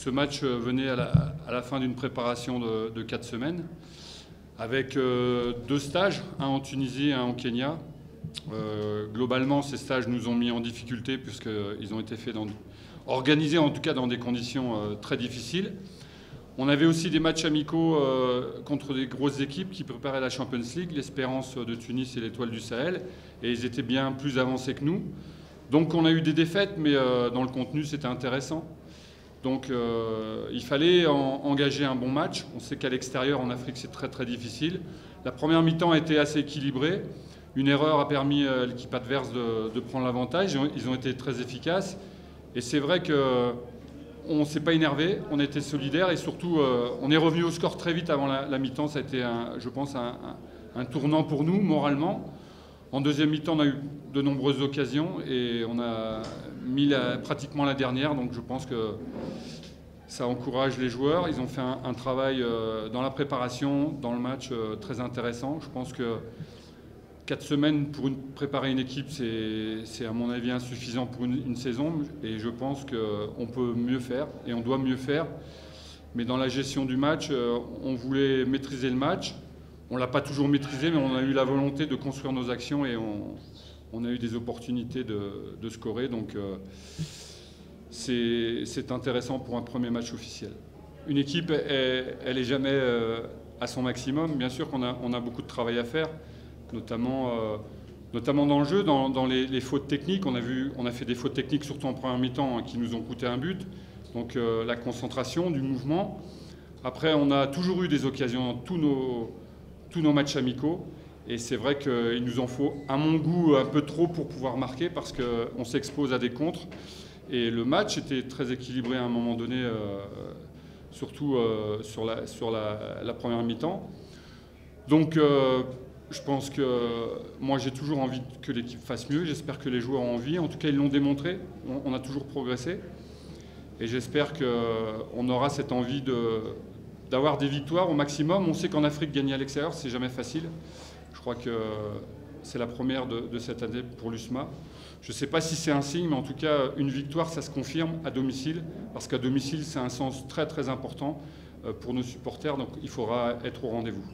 Ce match venait à la fin d'une préparation de 4 semaines, avec 2 stages, un en Tunisie et un en Kenya. Globalement, ces stages nous ont mis en difficulté puisqu'ils ont été faits organisés en tout cas dans des conditions très difficiles. On avait aussi des matchs amicaux contre des grosses équipes qui préparaient la Champions League, l'Espérance de Tunis et l'Étoile du Sahel, et ils étaient bien plus avancés que nous. Donc on a eu des défaites, mais dans le contenu c'était intéressant. Donc il fallait engager un bon match. On sait qu'à l'extérieur en Afrique c'est très très difficile. La première mi-temps a été assez équilibrée. Une erreur a permis à l'équipe adverse de prendre l'avantage. Ils ont été très efficaces. Et c'est vrai qu'on ne s'est pas énervé, on a été solidaires et surtout on est revenu au score très vite avant la mi-temps. Ça a été, je pense, un tournant pour nous moralement. En deuxième mi-temps, on a eu de nombreuses occasions et on a mis pratiquement la dernière. Donc je pense que ça encourage les joueurs. Ils ont fait un travail dans la préparation, dans le match très intéressant. Je pense que 4 semaines pour préparer une équipe, c'est à mon avis insuffisant pour une saison. Et je pense qu'on peut mieux faire et on doit mieux faire. Mais dans la gestion du match, on voulait maîtriser le match. On ne l'a pas toujours maîtrisé, mais on a eu la volonté de construire nos actions et on a eu des opportunités de scorer. Donc c'est intéressant pour un premier match officiel. Une équipe, elle n'est jamais à son maximum. Bien sûr qu'on a beaucoup de travail à faire, notamment dans le jeu, dans les fautes techniques. On a fait des fautes techniques, surtout en première mi-temps, qui nous ont coûté un but. Donc la concentration, du mouvement. Après, on a toujours eu des occasions dans tous nos matchs amicaux. Et c'est vrai qu'il nous en faut, à mon goût, un peu trop pour pouvoir marquer parce qu'on s'expose à des contres. Et le match était très équilibré à un moment donné, surtout sur la première mi-temps. Donc je pense que moi j'ai toujours envie que l'équipe fasse mieux. J'espère que les joueurs ont envie. En tout cas, ils l'ont démontré. On a toujours progressé. Et j'espère qu'on aura cette envie d'avoir des victoires au maximum. On sait qu'en Afrique, gagner à l'extérieur, c'est jamais facile. Je crois que c'est la première de cette année pour l'USMA. Je ne sais pas si c'est un signe, mais en tout cas, une victoire, ça se confirme à domicile. Parce qu'à domicile, c'est un sens très très important pour nos supporters. Donc il faudra être au rendez-vous.